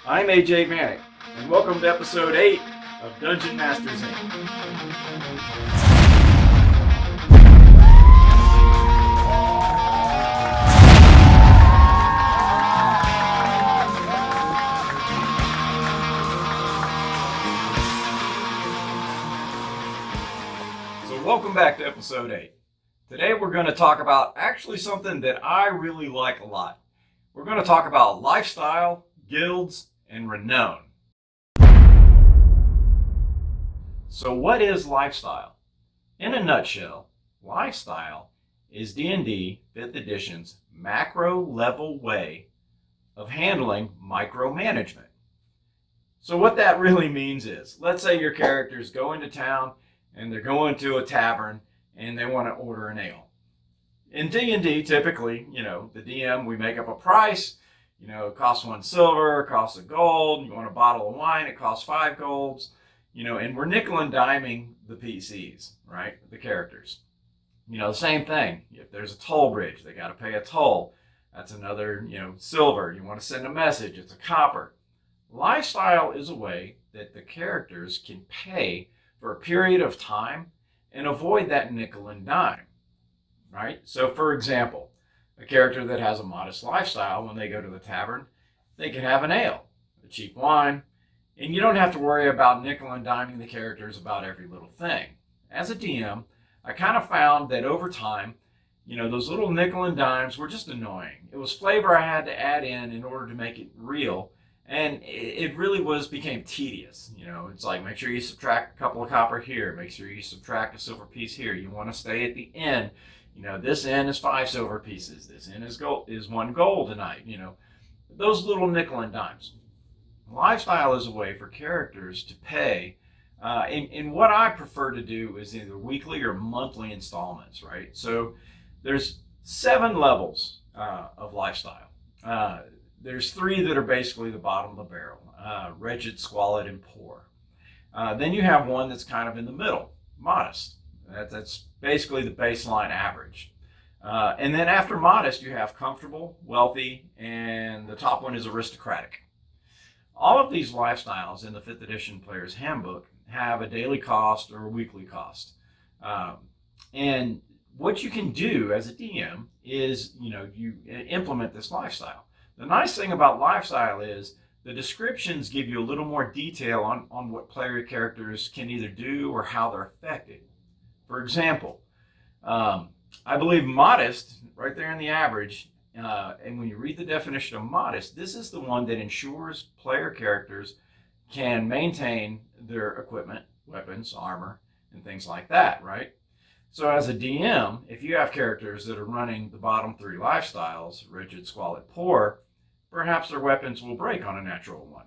I'm AJ Manick, and welcome to episode 8 of Dungeon Masters Inc. So welcome back to episode 8. Today we're going to talk about actually something that I really like a lot. We're going to talk about lifestyle, guilds, and renown. So what is lifestyle? In a nutshell, lifestyle is D&D 5th edition's macro level way of handling micromanagement. So what that really means is, let's say your characters go into town and they're going to a tavern and they want to order an ale. In D&D, typically, the DM, we make up a price. It costs 1 silver, it costs a gold. You want a bottle of wine, it costs 5 golds. And we're nickel and diming the PCs, right? The characters. The same thing. If there's a toll bridge, they got to pay a toll. That's another, silver. You want to send a message, it's a copper. Lifestyle is a way that the characters can pay for a period of time and avoid that nickel and dime, right? So, for example, a character that has a modest lifestyle, when they go to the tavern, they can have an ale, a cheap wine, and you don't have to worry about nickel and diming the characters about every little thing. As a DM, I kind of found that over time, those little nickel and dimes were just annoying. It was flavor I had to add in order to make it real, and it really became tedious. It's like, make sure you subtract a couple of copper here, make sure you subtract a silver piece here. You want to stay at the end. This end is 5 silver pieces. This end is 1 gold tonight. Those little nickel and dimes. Lifestyle is a way for characters to pay. And what I prefer to do is either weekly or monthly installments, right? So there's 7 levels of lifestyle. There's 3 that are basically the bottom of the barrel, wretched, squalid, and poor. Then you have one that's kind of in the middle, modest. That's basically the baseline average. And then after modest, you have comfortable, wealthy, and the top one is aristocratic. All of these lifestyles in the 5th edition Player's Handbook have a daily cost or a weekly cost. And what you can do as a DM is, you implement this lifestyle. The nice thing about lifestyle is the descriptions give you a little more detail on what player characters can either do or how they're affected. For example, I believe modest, right there in the average, and when you read the definition of modest, this is the one that ensures player characters can maintain their equipment, weapons, armor, and things like that, right? So as a DM, if you have characters that are running the bottom 3 lifestyles, wretched, squalid, poor, perhaps their weapons will break on a natural 1.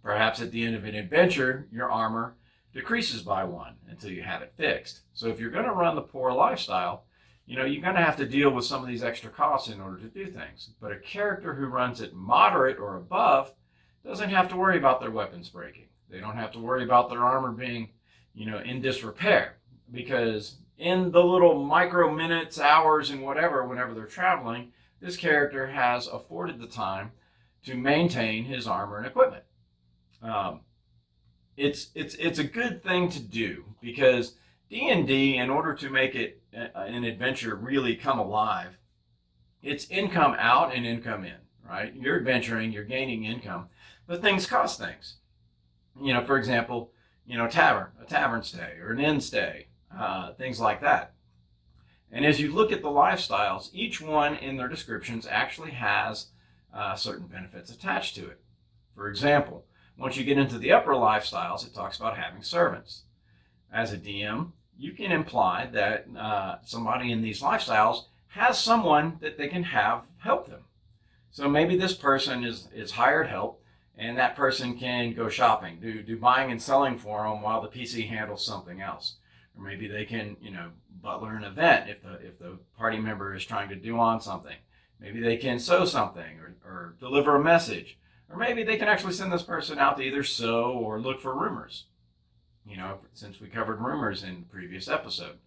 Perhaps at the end of an adventure, your armor decreases by 1 until you have it fixed. So if you're going to run the poor lifestyle, you're going to have to deal with some of these extra costs in order to do things. But a character who runs it moderate or above doesn't have to worry about their weapons breaking. They don't have to worry about their armor being, in disrepair. Because in the little micro minutes, hours, and whatever, whenever they're traveling, this character has afforded the time to maintain his armor and equipment. It's a good thing to do because D&D, in order to make it an adventure really come alive, it's income out and income in, right? You're adventuring, you're gaining income, but things cost things. For example, a tavern stay or an inn stay, things like that. And as you look at the lifestyles, each one in their descriptions actually has certain benefits attached to it. For example, once you get into the upper lifestyles, it talks about having servants. As a DM, you can imply that somebody in these lifestyles has someone that they can have help them. So maybe this person is hired help, and that person can go shopping, do buying and selling for them while the PC handles something else. Or maybe they can, butler an event if the party member is trying to do on something. Maybe they can sew something or deliver a message. Or maybe they can actually send this person out to either sew or look for rumors. Since we covered rumors in the previous episode.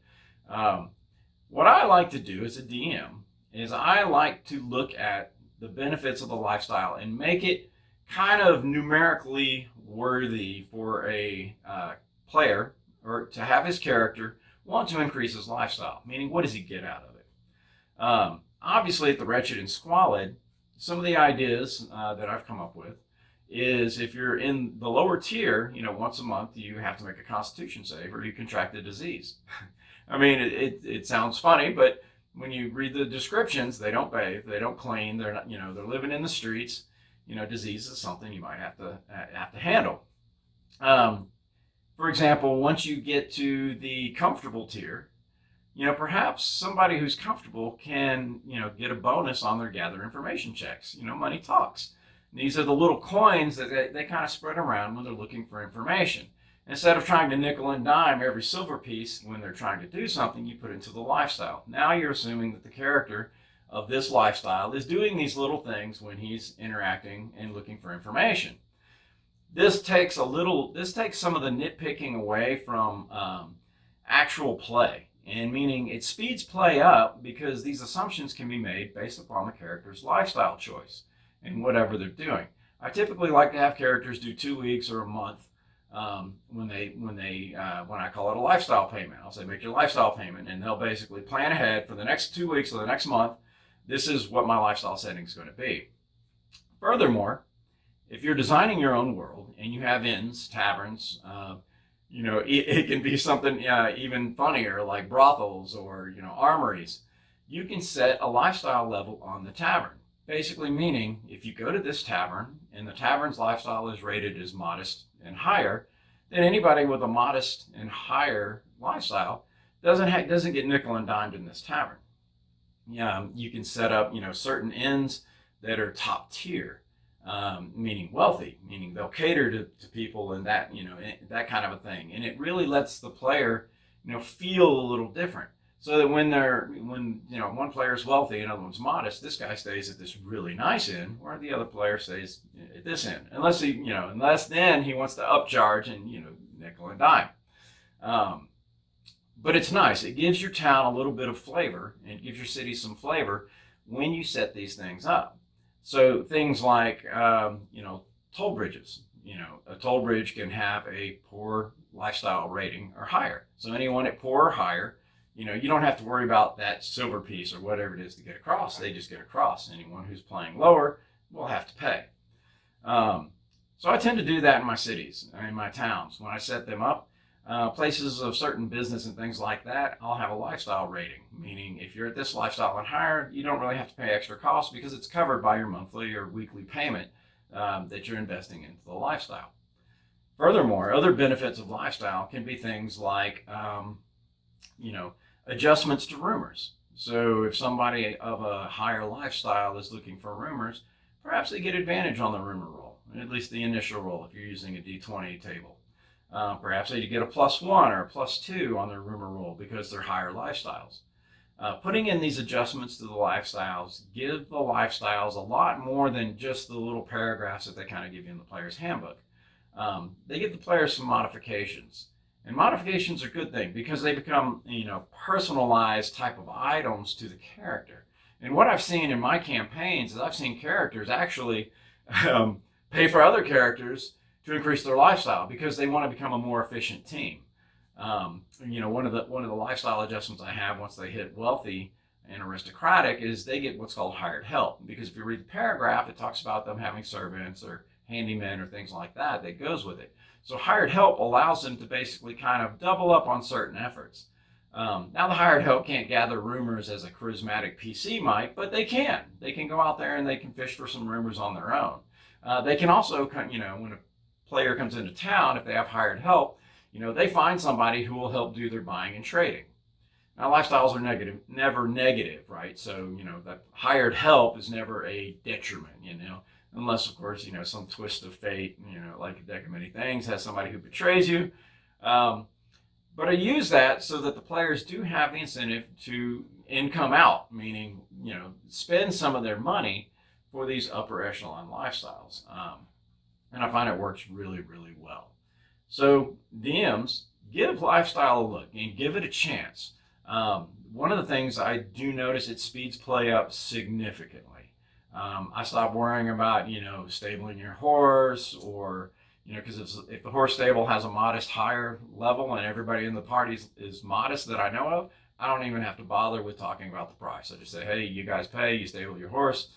What I like to do as a DM is I like to look at the benefits of the lifestyle and make it kind of numerically worthy for a player, or to have his character want to increase his lifestyle. Meaning, what does he get out of it? Obviously, at the Wretched and Squalid, some of the ideas that I've come up with is if you're in the lower tier, once a month you have to make a Constitution save or you contract a disease. I mean, it sounds funny, but when you read the descriptions, they don't bathe, they don't clean, they're not, they're living in the streets. Disease is something you might have to handle. For example, once you get to the comfortable tier, perhaps somebody who's comfortable can, get a bonus on their gather information checks. Money talks. These are the little coins that they kind of spread around when they're looking for information. Instead of trying to nickel and dime every silver piece when they're trying to do something, you put it into the lifestyle. Now you're assuming that the character of this lifestyle is doing these little things when he's interacting and looking for information. This takes some of the nitpicking away from actual play, and meaning it speeds play up because these assumptions can be made based upon the character's lifestyle choice and whatever they're doing. I typically like to have characters do 2 weeks or a month when I call it a lifestyle payment. I'll say, make your lifestyle payment, and they'll basically plan ahead for the next 2 weeks or the next month. This is what my lifestyle setting is going to be. Furthermore, if you're designing your own world and you have inns, taverns, it can be something even funnier like brothels or, armories. You can set a lifestyle level on the tavern. Basically meaning, if you go to this tavern and the tavern's lifestyle is rated as modest and higher, then anybody with a modest and higher lifestyle doesn't get nickel and dimed in this tavern. You can set up, certain inns that are top tier. Meaning wealthy, meaning they'll cater to people and that, that kind of a thing. And it really lets the player, feel a little different. So that when one player is wealthy, another one's modest, this guy stays at this really nice inn, or the other player stays at this inn. Unless then he wants to upcharge and, nickel and dime. But it's nice. It gives your town a little bit of flavor, and it gives your city some flavor when you set these things up. So things like, toll bridges. A toll bridge can have a poor lifestyle rating or higher. So anyone at poor or higher, you don't have to worry about that silver piece or whatever it is to get across. They just get across. Anyone who's playing lower will have to pay. So I tend to do that in my cities, in my towns. When I set them up, places of certain business and things like that, I'll have a lifestyle rating, meaning if you're at this lifestyle and higher, you don't really have to pay extra costs because it's covered by your monthly or weekly payment that you're investing into the lifestyle. Furthermore, other benefits of lifestyle can be things like, adjustments to rumors. So if somebody of a higher lifestyle is looking for rumors, perhaps they get advantage on the rumor roll, at least the initial roll if you're using a D20 table. Perhaps they get a +1 or a +2 on their rumor roll because they're higher lifestyles. Putting in these adjustments to the lifestyles give the lifestyles a lot more than just the little paragraphs that they kind of give you in the player's handbook. They give the players some modifications. And modifications are a good thing because they become, personalized type of items to the character. And what I've seen in my campaigns is I've seen characters actually pay for other characters to increase their lifestyle because they want to become a more efficient team. One of the lifestyle adjustments I have once they hit wealthy and aristocratic is they get what's called hired help. Because if you read the paragraph, it talks about them having servants or handymen or things like that goes with it. So hired help allows them to basically kind of double up on certain efforts. Now the hired help can't gather rumors as a charismatic PC might, but they can. They can go out there and they can fish for some rumors on their own. They can also, when a player comes into town, if they have hired help, they find somebody who will help do their buying and trading. Now lifestyles are never negative, right? So, that hired help is never a detriment, unless of course, some twist of fate, like a deck of many things has somebody who betrays you. But I use that so that the players do have the incentive to income out, meaning, spend some of their money for these upper echelon lifestyles. And I find it works really, really well. So DMs, give lifestyle a look and give it a chance. One of the things I do notice, it speeds play up significantly. I stopped worrying about, stabling your horse, or, because if the horse stable has a modest higher level and everybody in the party is modest that I know of, I don't even have to bother with talking about the price. I just say, hey, you guys pay, you stable your horse,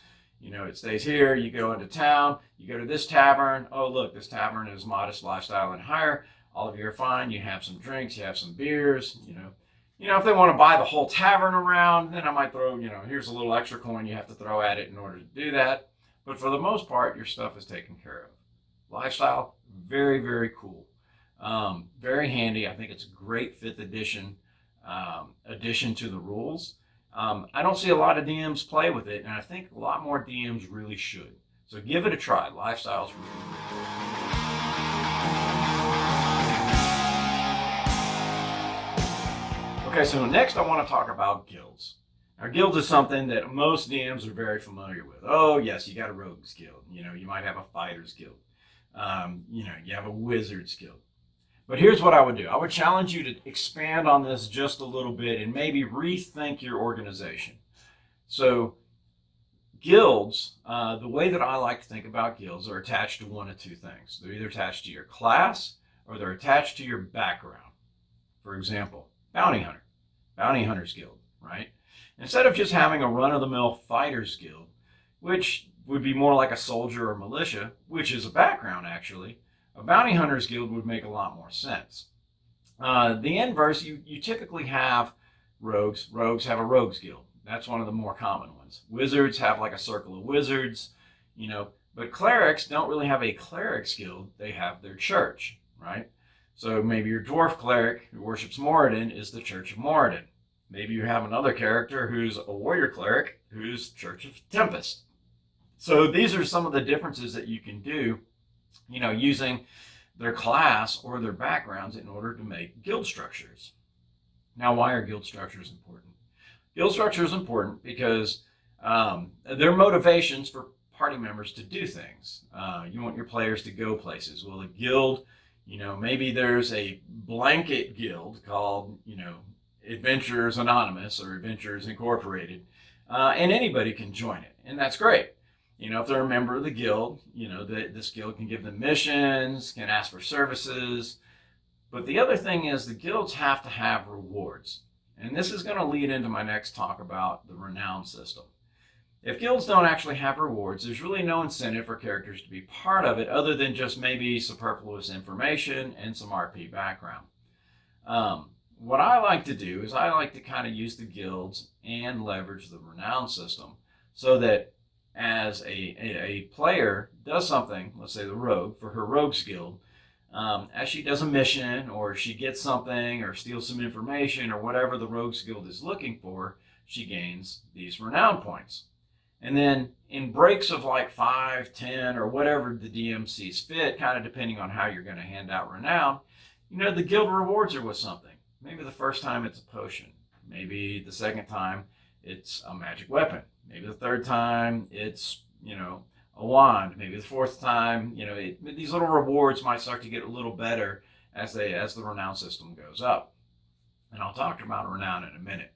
it stays here, you go into town, you go to this tavern. Oh, look, this tavern is modest lifestyle and higher. All of you are fine. You have some drinks, you have some beers, if they want to buy the whole tavern around, then I might throw, here's a little extra coin you have to throw at it in order to do that. But for the most part, your stuff is taken care of. Lifestyle, very, very cool. Very handy. I think it's a great 5th edition addition to the rules. I don't see a lot of DMs play with it, and I think a lot more DMs really should. So give it a try. Lifestyle's really great. Okay, so next I want to talk about guilds. Now, guilds is something that most DMs are very familiar with. Oh, yes, you got a rogues guild. You might have a fighters guild. You have a wizards guild. But here's what I would do. I would challenge you to expand on this just a little bit and maybe rethink your organization. So guilds, the way that I like to think about guilds, are attached to one of two things. They're either attached to your class or they're attached to your background. For example, Bounty Hunters Guild, right? Instead of just having a run-of-the-mill Fighters Guild, which would be more like a soldier or militia, which is a background actually, a Bounty Hunters Guild would make a lot more sense. The inverse, you typically have rogues. Rogues have a Rogues Guild. That's one of the more common ones. Wizards have like a circle of wizards, but clerics don't really have a Clerics Guild. They have their church, right? So maybe your dwarf cleric who worships Moradin is the Church of Moradin. Maybe you have another character who's a warrior cleric who's Church of Tempest. So these are some of the differences that you can do, using their class or their backgrounds in order to make guild structures. Now, why are guild structures important? Guild structure is important because they're motivations for party members to do things. You want your players to go places. Well, a guild, maybe there's a blanket guild called, Adventurers Anonymous or Adventurers Incorporated, and anybody can join it, and that's great. If they're a member of the guild, this guild can give them missions, can ask for services. But the other thing is the guilds have to have rewards. And this is going to lead into my next talk about the Renown System. If guilds don't actually have rewards, there's really no incentive for characters to be part of it other than just maybe superfluous information and some RP background. What I like to do is I like to kind of use the guilds and leverage the Renown System so that as a player does something, let's say the rogue, for her rogues guild, as she does a mission or she gets something or steals some information or whatever the rogues guild is looking for, she gains these renown points. And then in breaks of like 5, 10, or whatever the DM sees fit, kind of depending on how you're going to hand out renown, the guild rewards her with something. Maybe the first time it's a potion. Maybe the second time it's a magic weapon. Maybe the third time it's, a wand. Maybe the fourth time, these little rewards might start to get a little better as the renown system goes up. And I'll talk about renown in a minute.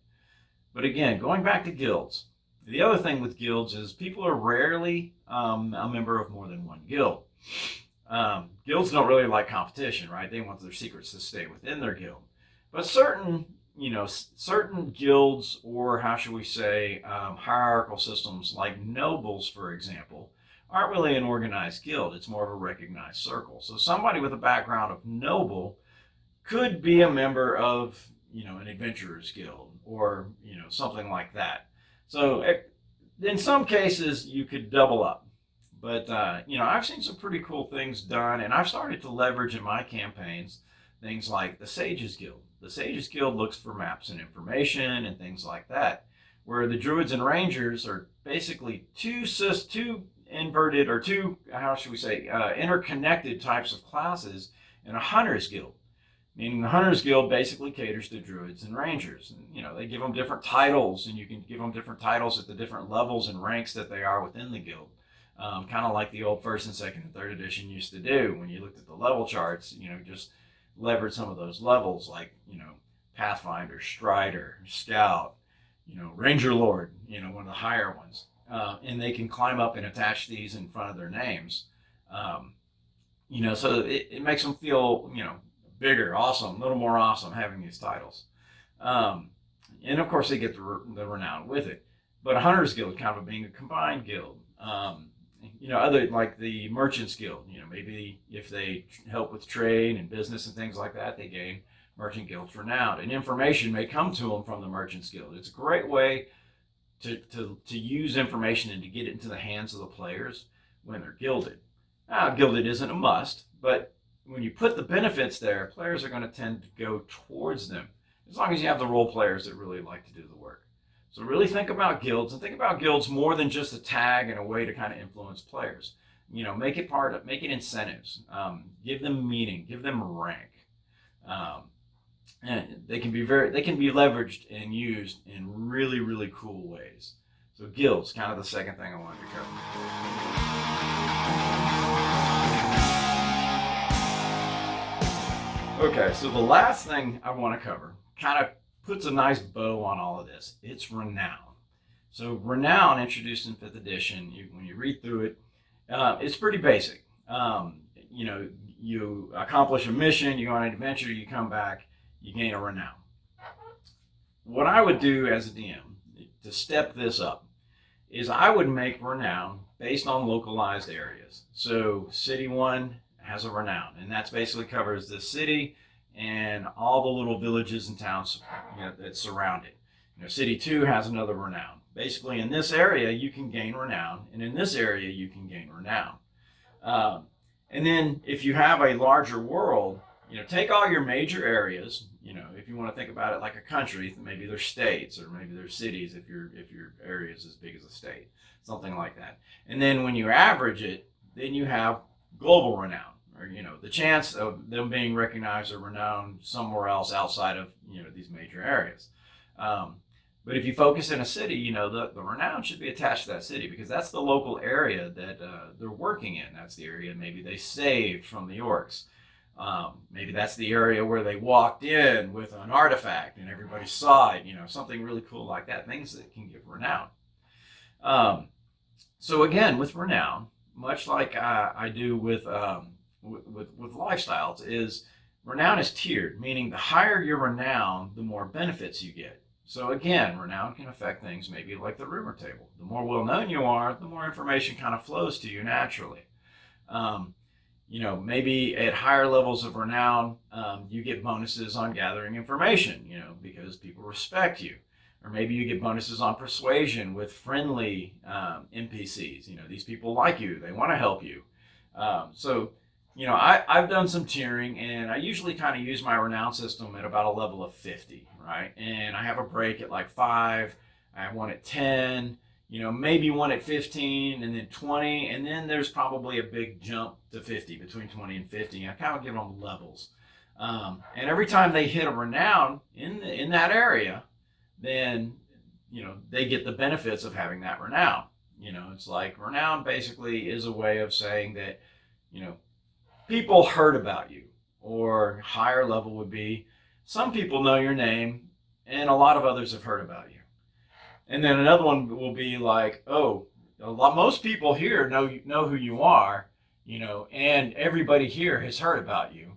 But again, going back to guilds, the other thing with guilds is people are rarely a member of more than one guild. Guilds don't really like competition, right? They want their secrets to stay within their guild. But certain guilds, or how should we say, hierarchical systems like nobles, for example, aren't really an organized guild. It's more of a recognized circle. So somebody with a background of noble could be a member of, an adventurer's guild or, something like that. So in some cases you could double up. But, I've seen some pretty cool things done, and I've started to leverage in my campaigns things like the Sages Guild. The Sages Guild looks for maps and information and things like that, where the Druids and Rangers are basically two inverted, or two, how should we say, interconnected types of classes in a Hunters Guild. Meaning the Hunters Guild basically caters to Druids and Rangers. And, they give them different titles, and you can give them different titles at the different levels and ranks that they are within the guild. Kind of like the old 1st and 2nd and 3rd edition used to do when you looked at the level charts, just leverage some of those levels like, Pathfinder, Strider, Scout, Ranger Lord, one of the higher ones. and they can climb up and attach these in front of their names. You know, so it makes them feel, you know, bigger, awesome, a little more awesome having these titles. And of course, they get the renown with it. But a Hunters Guild kind of being a combined guild. You know, other like the Merchants Guild, you know, maybe if they help with trade and business and things like that, they gain Merchant Guild's renown. And information may come to them from the Merchants Guild. It's a great way to use information and to get it into the hands of the players when they're gilded. Now, gilded isn't a must, but when you put the benefits there, players are going to tend to go towards them, as long as you have the role players that really like to do the work. So really think about guilds, and think about guilds more than just a tag and a way to kind of influence players. You know, make it incentives, give them meaning, give them rank. And they can be leveraged and used in really, really cool ways. So guilds, kind of the second thing I wanted to cover. Okay, so the last thing I want to cover kind of puts a nice bow on all of this. It's renown. So renown, introduced in 5th edition, when you read through it, it's pretty basic. You know, you accomplish a mission, you go on an adventure, you come back, you gain a renown. What I would do as a DM to step this up is I would make renown based on localized areas. So City 1 has a renown, and that's basically covers the city and all the little villages and towns, you know, that surround it. You know, City 2 has another renown. Basically, in this area, you can gain renown, and in this area, you can gain renown. And then if you have a larger world, you know, take all your major areas. You know, if you want to think about it like a country, maybe there's states, or maybe there's cities if your area is as big as a state, something like that. And then when you average it, then you have global renown, or, you know, the chance of them being recognized or renowned somewhere else outside of, you know, these major areas. But if you focus in a city, you know, the renown should be attached to that city, because that's the local area that they're working in. That's the area maybe they saved from the orcs. Maybe that's the area where they walked in with an artifact and everybody saw it, you know, something really cool like that, things that can give renown. So again, with renown, much like I do with lifestyles, is renown is tiered, meaning the higher your renown, the more benefits you get. So again, renown can affect things maybe like the rumor table. The more well-known you are, the more information kind of flows to you naturally. You know, maybe at higher levels of renown, you get bonuses on gathering information, you know, because people respect you. Or maybe you get bonuses on persuasion with friendly NPCs. You know, these people like you, they want to help you. So, you know, I've done some tiering, and I usually kind of use my renown system at about a level of 50, right? And I have a break at like 5, I have one at 10, you know, maybe one at 15, and then 20, and then there's probably a big jump to 50, between 20 and 50. I kind of give them levels. And every time they hit a renown in that area, then, you know, they get the benefits of having that renown. You know, it's like renown basically is a way of saying that, you know, people heard about you. Or higher level would be, some people know your name and a lot of others have heard about you. And then another one will be like, oh, most people here know who you are, you know, and everybody here has heard about you.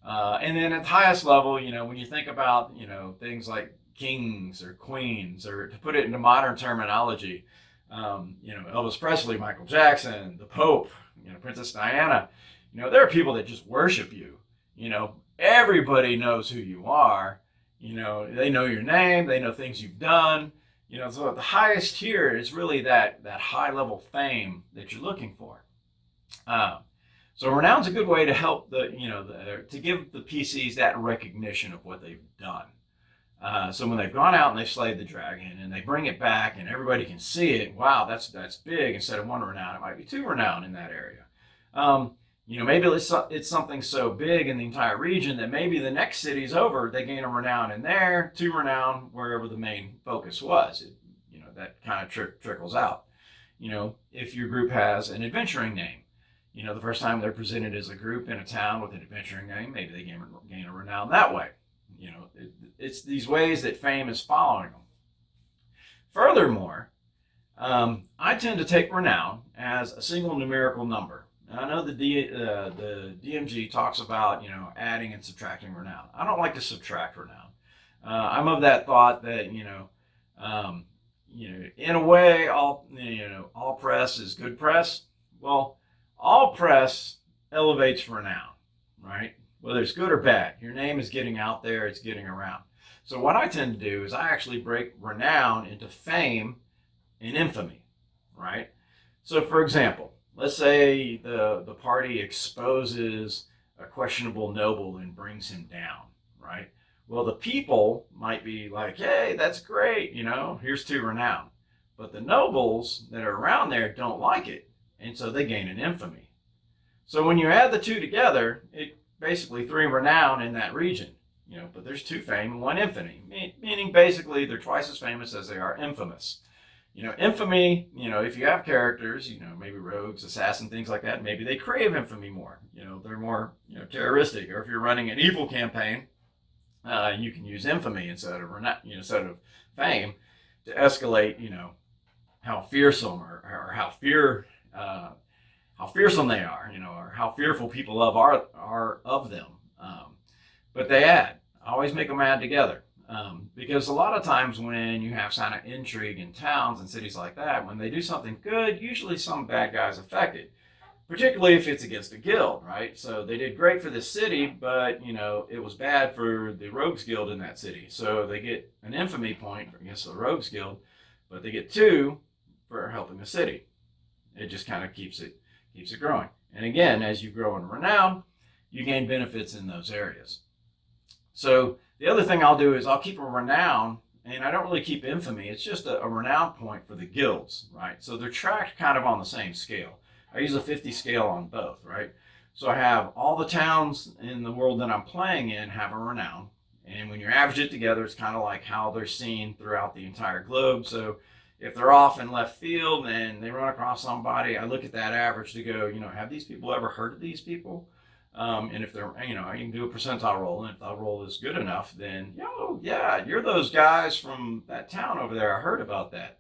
And then at the highest level, you know, when you think about, you know, things like kings or queens, or to put it into modern terminology, you know, Elvis Presley, Michael Jackson, the Pope, you know, Princess Diana, you know, there are people that just worship you. You know, everybody knows who you are. You know, they know your name, they know things you've done. You know, so at the highest tier is really that high level fame that you're looking for. So renown's a good way to help to give the PCs that recognition of what they've done. So when they've gone out and they've slayed the dragon and they bring it back and everybody can see it, wow, that's big. Instead of 1 renown, it might be 2 renown in that area. You know, maybe it's something so big in the entire region that maybe the next city's over, they gain a renown in there, 2 renown wherever the main focus was. You know, that kind of trickles out. You know, if your group has an adventuring name, you know, the first time they're presented as a group in a town with an adventuring name, maybe they gain a renown that way. You know, it's these ways that fame is following them. Furthermore, I tend to take renown as a single numerical number. Now, I know the DMG talks about, adding and subtracting renown. I don't like to subtract renown. I'm of that thought that, in a way, all press is good press. Well, all press elevates renown, right? Whether it's good or bad, your name is getting out there, it's getting around. So what I tend to do is I actually break renown into fame and infamy, right? So for example, let's say the party exposes a questionable noble and brings him down, right? Well, the people might be like, hey, that's great, here's 2 renown. But the nobles that are around there don't like it, and so they gain an infamy. So when you add the 2 together, it basically 3 renown in that region, but there's 2 fame and 1 infamy, meaning basically they're twice as famous as they are infamous. Infamy, if you have characters, maybe rogues, assassin, things like that, maybe they crave infamy more. They're more, terroristic. Or if you're running an evil campaign, you can use infamy instead of fame to escalate, how fearsome or how fearsome they are, or how fearful people are of them. But they always make them add together. Because a lot of times when you have kind of intrigue in towns and cities like that, when they do something good, usually some bad guy's affected, particularly if it's against a guild, right? So they did great for this city, but, it was bad for the Rogues Guild in that city. So they get an infamy point against the Rogues Guild, but they get 2 for helping the city. It just kind of keeps it growing. And again, as you grow in renown, you gain benefits in those areas. So the other thing I'll do is I'll keep a renown, and I don't really keep infamy. It's just a renown point for the guilds, right? So they're tracked kind of on the same scale. I use a 50 scale on both, right? So I have all the towns in the world that I'm playing in have a renown. And when you average it together, it's kind of like how they're seen throughout the entire globe. So if they're off in left field and they run across somebody, I look at that average to go, have these people ever heard of these people? And if they're, I can do a percentile roll, and if that roll is good enough, then, yeah, you're those guys from that town over there. I heard about that.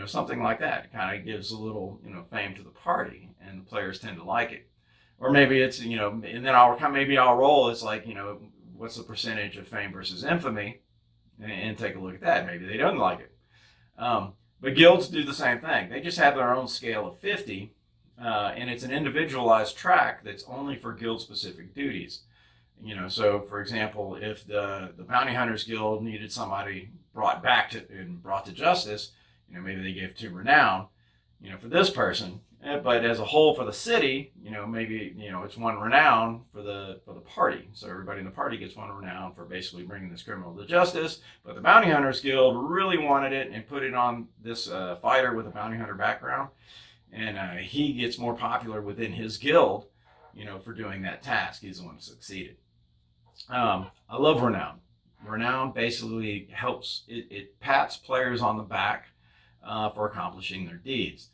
Something like that. It kind of gives a little, fame to the party, and the players tend to like it. Or maybe it's, and then I'll roll. It's like, what's the percentage of fame versus infamy, and take a look at that. Maybe they don't like it. But guilds do the same thing. They just have their own scale of 50. And it's an individualized track that's only for guild-specific duties. So for example, if the Bounty Hunters Guild needed somebody brought to justice, maybe they gave 2 renown, for this person. But as a whole for the city, maybe it's 1 renown for the party. So everybody in the party gets 1 renown for basically bringing this criminal to justice. But the Bounty Hunters Guild really wanted it and put it on this fighter with a bounty hunter background. And he gets more popular within his guild, for doing that task. He's the one who succeeded. I love renown. Renown basically helps, it pats players on the back for accomplishing their deeds.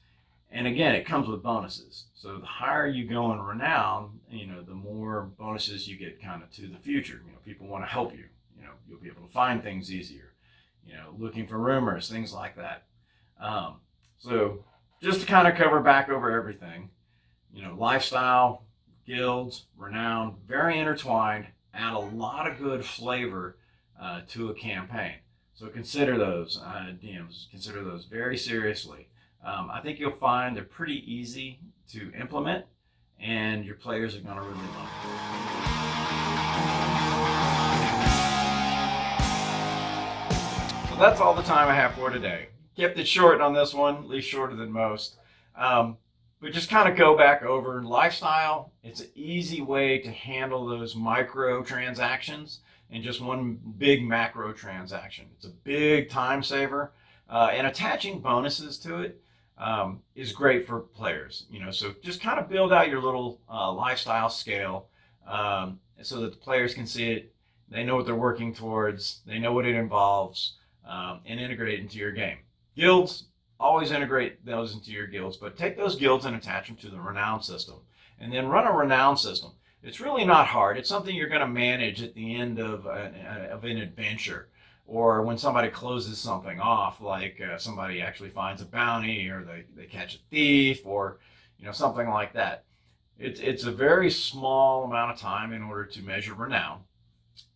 And again, it comes with bonuses. So the higher you go in renown, the more bonuses you get kind of to the future. People want to help you. You'll be able to find things easier. Looking for rumors, things like that. So just to kind of cover back over everything, lifestyle, guilds, renown, very intertwined, add a lot of good flavor to a campaign. So consider those, DMs, consider those very seriously. I think you'll find they're pretty easy to implement, and your players are going to really love it. So that's all the time I have for today. Kept it short on this one, at least shorter than most. But just kind of go back over lifestyle. It's an easy way to handle those micro transactions and just one big macro transaction. It's a big time saver, and attaching bonuses to it is great for players. So just kind of build out your little lifestyle scale so that the players can see it. They know what they're working towards. They know what it involves, and integrate it into your game. Guilds, always integrate those into your guilds, but take those guilds and attach them to the Renown system. And then run a Renown system. It's really not hard. It's something you're going to manage at the end of an adventure or when somebody closes something off, like somebody actually finds a bounty, or they catch a thief, or something like that. It's a very small amount of time in order to measure renown,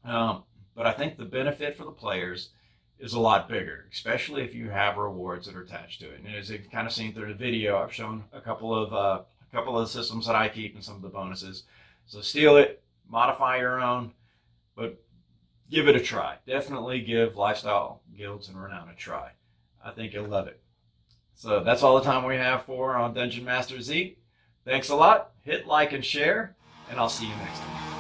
but I think the benefit for the players is a lot bigger, especially if you have rewards that are attached to it. And as you've kind of seen through the video, I've shown a couple of the systems that I keep and some of the bonuses. So steal it, modify your own, but give it a try. Definitely give Lifestyle Guilds and Renown a try. I think you'll love it. So that's all the time we have for on Dungeon Master Z. Thanks a lot. Hit like and share, and I'll see you next time.